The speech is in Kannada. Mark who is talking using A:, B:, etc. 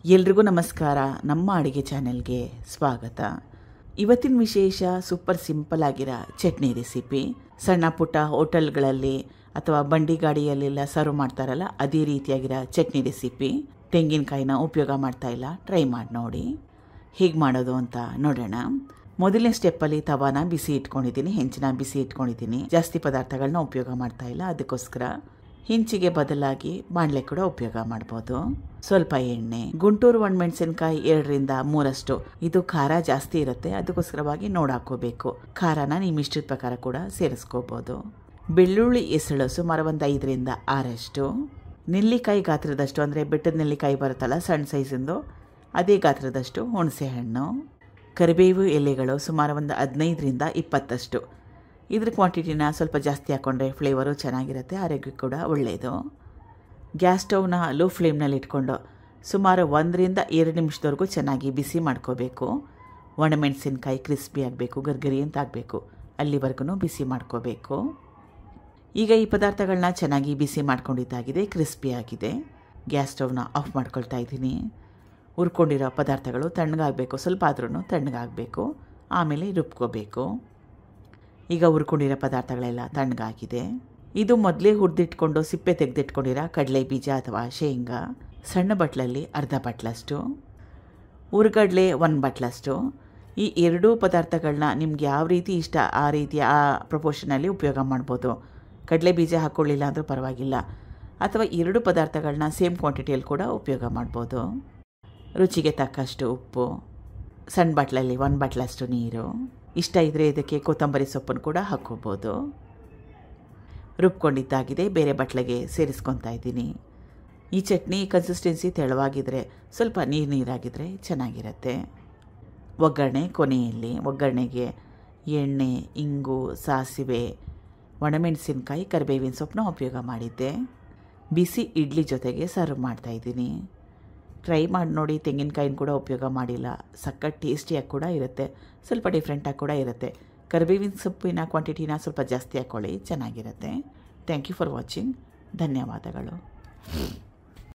A: ಎಲ್ರಿಗೂ ನಮಸ್ಕಾರ. ನಮ್ಮ ಅಡುಗೆ ಚಾನೆಲ್ಗೆ ಸ್ವಾಗತ. ಇವತ್ತಿನ ವಿಶೇಷ ಸೂಪರ್ ಸಿಂಪಲ್ ಆಗಿರೋ ಚಟ್ನಿ ರೆಸಿಪಿ. ಸಣ್ಣ ಪುಟ್ಟ ಹೋಟೆಲ್ಗಳಲ್ಲಿ ಅಥವಾ ಬಂಡಿ ಗಾಡಿಯಲ್ಲೆಲ್ಲ ಸರ್ವ್ ಮಾಡ್ತಾರಲ್ಲ, ಅದೇ ರೀತಿಯಾಗಿರೋ ಚಟ್ನಿ ರೆಸಿಪಿ. ತೆಂಗಿನಕಾಯಿನ ಉಪಯೋಗ ಮಾಡ್ತಾ ಇಲ್ಲ, ಟ್ರೈ ಮಾಡಿ ನೋಡಿ ಹೇಗೆ ಮಾಡೋದು ಅಂತ ನೋಡೋಣ. ಮೊದಲನೇ ಸ್ಟೆಪ್ಪಲ್ಲಿ ತವಾನ ಬಿಸಿ ಇಟ್ಕೊಂಡಿದ್ದೀನಿ, ಹೆಂಚನ್ನ ಬಿಸಿ ಇಟ್ಕೊಂಡಿದ್ದೀನಿ. ಜಾಸ್ತಿ ಪದಾರ್ಥಗಳನ್ನ ಉಪಯೋಗ ಮಾಡ್ತಾ ಇಲ್ಲ, ಅದಕ್ಕೋಸ್ಕರ ಹಿಂಚಿಗೆ ಬದಲಾಗಿ ಬಾಣಲೆ ಕೂಡ ಉಪಯೋಗ ಮಾಡ್ಬೋದು. ಸ್ವಲ್ಪ ಎಣ್ಣೆ, ಗುಂಟೂರು ಒಣಮೆಣಸಿನಕಾಯಿ 2ರಿಂದ 3 ಇದು ಖಾರ ಜಾಸ್ತಿ ಇರುತ್ತೆ, ಅದಕ್ಕೋಸ್ಕರವಾಗಿ ನೋಡಾಕೋಬೇಕು. ಖಾರನ ನಿಮ್ಮ ಇಷ್ಟದ ಪ್ರಕಾರ ಕೂಡ ಸೇರಿಸ್ಕೋಬೋದು. ಬೆಳ್ಳುಳ್ಳಿ ಎಸಳು ಸುಮಾರು ಒಂದು 5ರಿಂದ 6. ನೆಲ್ಲಿಕಾಯಿ ಗಾತ್ರದಷ್ಟು, ಅಂದರೆ ಬೆಟ್ಟದ ನೆಲ್ಲಿಕಾಯಿ ಬರುತ್ತಲ್ಲ ಸಣ್ಣ ಸೈಜಿಂದು, ಅದೇ ಗಾತ್ರದಷ್ಟು ಹುಣಸೆ ಹಣ್ಣು. ಕರಿಬೇವು ಎಲೆಗಳು ಸುಮಾರು ಒಂದು 15ರಿಂದ 20. ಇದ್ರ ಕ್ವಾಂಟಿಟಿನ ಸ್ವಲ್ಪ ಜಾಸ್ತಿ ಹಾಕ್ಕೊಂಡ್ರೆ ಫ್ಲೇವರು ಚೆನ್ನಾಗಿರುತ್ತೆ, ಆರೋಗ್ಯಕ್ಕೆ ಕೂಡ ಒಳ್ಳೆಯದು. ಗ್ಯಾಸ್ ಸ್ಟವ್ನ ಲೋ ಫ್ಲೇಮ್ನಲ್ಲಿ ಇಟ್ಕೊಂಡು ಸುಮಾರು 1ರಿಂದ 2 ನಿಮಿಷದವರೆಗೂ ಚೆನ್ನಾಗಿ ಬಿಸಿ ಮಾಡ್ಕೋಬೇಕು. ಒಣಮೆಣಸಿನ್ಕಾಯಿ ಕ್ರಿಸ್ಪಿ ಆಗಬೇಕು, ಗರ್ಗರಿ ಅಂತ ಆಗಬೇಕು, ಅಲ್ಲಿವರೆಗೂ ಬಿಸಿ ಮಾಡ್ಕೋಬೇಕು. ಈಗ ಈ ಪದಾರ್ಥಗಳನ್ನ ಚೆನ್ನಾಗಿ ಬಿಸಿ ಮಾಡ್ಕೊಂಡಿದ್ದಾಗಿದೆ, ಕ್ರಿಸ್ಪಿ ಆಗಿದೆ. ಗ್ಯಾಸ್ ಸ್ಟವ್ನ ಆಫ್ ಮಾಡ್ಕೊಳ್ತಾ ಇದ್ದೀನಿ. ಹುರ್ಕೊಂಡಿರೋ ಪದಾರ್ಥಗಳು ತಣ್ಣಗಾಗಬೇಕು, ಸ್ವಲ್ಪ ಆದ್ರೂ ತಣ್ಣಗಾಗಬೇಕು, ಆಮೇಲೆ ರುಬ್ಕೋಬೇಕು. ಈಗ ಹುರ್ಕೊಂಡಿರೋ ಪದಾರ್ಥಗಳೆಲ್ಲ ತಣ್ಣಗಾಗಿದೆ. ಇದು ಮೊದಲೇ ಹುರಿದಿಟ್ಕೊಂಡು ಸಿಪ್ಪೆ ತೆಗೆದಿಟ್ಕೊಂಡಿರೋ ಕಡಲೆ ಬೀಜ ಅಥವಾ ಶೇಂಗಾ, ಸಣ್ಣ ಬಟ್ಲಲ್ಲಿ ಅರ್ಧ ಬಟ್ಲಷ್ಟು, ಹುರ್ಗಡ್ಲೆ 1 ಬಟ್ಲಷ್ಟು. ಈ 2 ಪದಾರ್ಥಗಳನ್ನ ನಿಮ್ಗೆ ಯಾವ ರೀತಿ ಇಷ್ಟ ಆ ರೀತಿ ಆ ಪ್ರಪೋರ್ಷನಲ್ಲಿ ಉಪಯೋಗ ಮಾಡ್ಬೋದು. ಕಡಲೆ ಬೀಜ ಹಾಕ್ಕೊಳ್ಳಿಲ್ಲ ಅಂದರೂ ಪರವಾಗಿಲ್ಲ, ಅಥವಾ 2 ಪದಾರ್ಥಗಳನ್ನ ಸೇಮ್ ಕ್ವಾಂಟಿಟಿಯಲ್ಲಿ ಕೂಡ ಉಪಯೋಗ ಮಾಡ್ಬೋದು. ರುಚಿಗೆ ತಕ್ಕಷ್ಟು ಉಪ್ಪು, ಸಣ್ಣ ಬಟ್ಲಲ್ಲಿ 1 ಬಟ್ಲಷ್ಟು ನೀರು. ಇಷ್ಟ ಇದ್ದರೆ ಇದಕ್ಕೆ ಕೊತ್ತಂಬರಿ ಸೊಪ್ಪನ್ನು ಕೂಡ ಹಾಕ್ಕೋಬೋದು. ರುಬ್ಕೊಂಡಿದ್ದಾಗಿದೆ, ಬೇರೆ ಬಟ್ಲಿಗೆ ಸೇರಿಸ್ಕೊತಾ ಇದ್ದೀನಿ. ಈ ಚಟ್ನಿ ಕನ್ಸಿಸ್ಟೆನ್ಸಿ ತೆಳುವಾಗಿದ್ದರೆ, ಸ್ವಲ್ಪ ನೀರಾಗಿದ್ದರೆ ಚೆನ್ನಾಗಿರುತ್ತೆ. ಒಗ್ಗರಣೆ ಕೊನೆಯಲ್ಲಿ. ಒಗ್ಗರಣೆಗೆ ಎಣ್ಣೆ, ಇಂಗು, ಸಾಸಿವೆ, ಒಣಮೆಣಸಿನ್ಕಾಯಿ, ಕರಿಬೇವಿನ ಸೊಪ್ಪನ್ನ ಉಪಯೋಗ ಮಾಡಿದ್ದೆ. ಬಿಸಿ ಇಡ್ಲಿ ಜೊತೆಗೆ ಸರ್ವ್ ಮಾಡ್ತಾಯಿದ್ದೀನಿ. ಟ್ರೈ ಮಾಡಿ ನೋಡಿ. ತೆಂಗಿನಕಾಯಿನ ಕೂಡ ಉಪಯೋಗ ಮಾಡಿಲ್ಲ, ಸಖತ್ ಟೇಸ್ಟಿಯಾಗಿ ಕೂಡ ಇರುತ್ತೆ, ಸ್ವಲ್ಪ ಡಿಫ್ರೆಂಟಾಗಿ ಕೂಡ ಇರುತ್ತೆ. ಕರಿಬೇವಿನ ಸೊಪ್ಪಿನ ಕ್ವಾಂಟಿಟಿನ ಸ್ವಲ್ಪ ಜಾಸ್ತಿ ಹಾಕ್ಕೊಳ್ಳಿ, ಚೆನ್ನಾಗಿರುತ್ತೆ. Thank you for watching. ಧನ್ಯವಾದಗಳು.